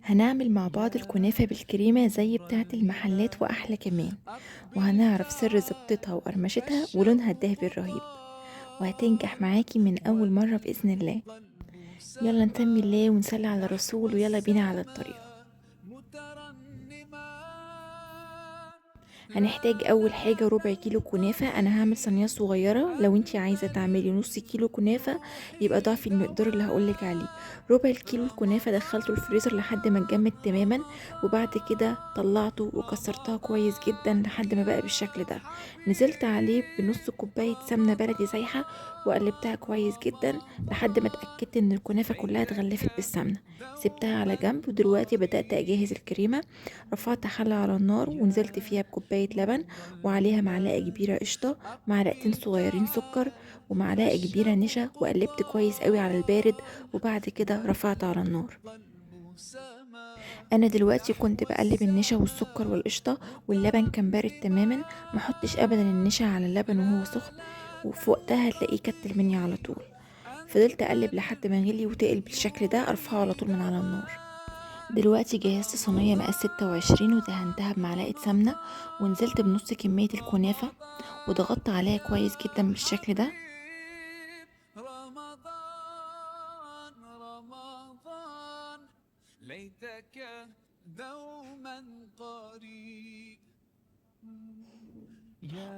هنعمل مع بعض الكنافة بالكريمة زي بتاعة المحلات وأحلى كمان، وهنعرف سر ظبطتها وقرمشتها ولونها الدهبي الرهيب، وهتنجح معاكي من أول مرة بإذن الله. يلا نسمي الله ونصلي على الرسول ويلا بينا على الطريقة. هنحتاج اول حاجة ربع كيلو كنافة. انا هعمل صينية صغيرة، لو انتي عايزة تعملي نص كيلو كنافة يبقى ضعفي المقدار اللي هقولك عليه. ربع الكيلو الكنافة دخلته الفريزر لحد ما اتجمد تماما، وبعد كده طلعته وكسرتها كويس جدا لحد ما بقى بالشكل ده. نزلت عليه بنص كوباية سمنة بلدي سايحة وقلبتها كويس جدا لحد ما اتأكدت ان الكنافة كلها اتغلفت بالسمنة. سبتها على جنب، ودلوقتي بدأت اجهز الكريمة. رفعت حلة على النار ونزلت فيها بكوباية لبن، وعليها معلقة كبيرة قشطة، معلقتين صغيرين سكر، ومعلقة كبيرة نشا، وقلبت كويس قوي على البارد. وبعد كده رفعت على النار. انا دلوقتي كنت بقلب النشا والسكر والقشطة واللبن كان بارد تماما. محطش ابدا النشا على اللبن وهو سخن، وفي وقتها هتلاقيه كتل مني على طول. فضلت اقلب لحد ما غلي وتقل بالشكل ده، ارفعه على طول من على النار. دلوقتي جهزت صينية مقاس 26 ودهنتها بمعلقة سمنة، ونزلت بنص كمية الكنافة وضغطت عليها كويس جدا بالشكل ده. رمضان رمضان ليتك دوما قريب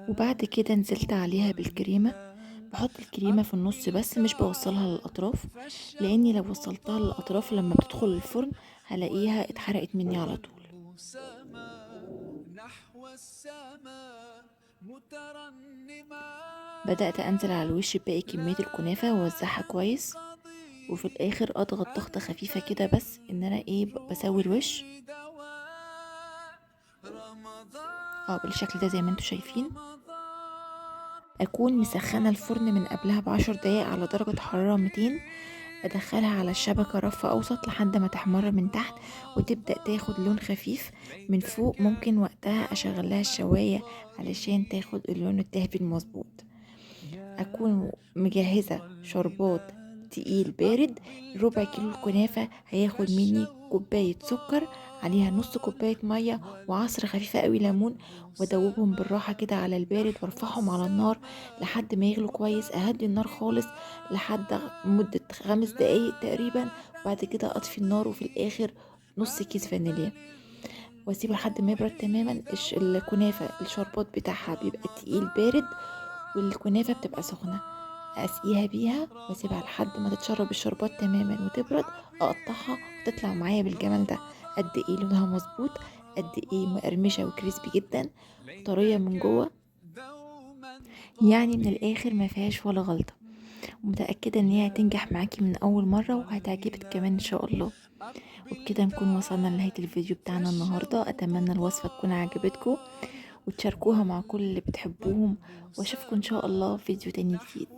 وبعد يا كده نزلت عليها بالكريمة. ظلنا بحط الكريمة في النص أقبل بس مش بوصلها يا للأطراف، لأني لو فالشوق وصلتها للأطراف لما بتدخل الفرن طال هلاقيها اتحرقت مني على طول. والقلب سما نحو السماء مترنما بدأت أنزل على الوش باقي كمية الكنافة لا وأوزعها كويس، وفي تنقضي الآخر أضغط ضغطة أنت خفيفة كده بس إن أنا من بسوي الوش. روحي دواء بالشكل ده زي ما انتوا رمضان شايفين. رمضان اكون مسخنه الفرن من قبلها رمضان ب10 دقايق على درجه حراره 200. حبيب ادخلها على الشبكه رف اوسط لحد ما تحمر من تحت وتبدا تاخد لون رمضان خفيف. من فوق ليتك ممكن وقتها اشغلها دوما الشوايه علشان تاخد قريب اللون الذهبي المظبوط. اكون يا مجهزه ظل شربات تقيل بارد. أقبل ربع كيلو تعال الكنافه هياخد مني فالشوق كوبايه سكر، عليها نص كوبايه طال ميه وعصره خفيفه قوي ليمون، والقلب وادوبهم بالراحه سما كده على البارد نحو وارفعهم على النار السماء لحد ما يغلوا كويس. اهدي النار خالص مترنما لحد مده 5 دقايق تقريبا، لا وبعد كده اطفي النار، وفي تنقضي الاخر نص كيس أنت فانيليا. من واسيبه لحد ما يبرد روحي تماما. الكنافه الشربات دواء بتاعها بيبقى تقيل بارد، رمضان والكنافة بتبقى سخنة. رمضان اسقيها بيها واسيبها لحد ما تتشرب الشربات تماما رمضان وتبرد. اقطعها وتطلع حبيب معايا بالجمال ده. قد ايه لونها مظبوط، قد ايه مقرمشة وكريسبي رمضان جدا وطرية ليتك من جوه. دوما يعني من الاخر ما فيهاش ولا قريب غلطة، ومتأكدة ان هي يا هتنجح معاكي من اول مرة ظل وهتعجبك كمان ان شاء الله. أقبل وبكده نكون وصلنا لنهاية تعال الفيديو بتاعنا النهاردة. فالشوق اتمنى الوصفة تكون عجبتكم طال وتشاركوها مع كل اللي بتحبوهم، والقلب واشوفكم ان شاء الله سما في فيديو تاني نحو جديد.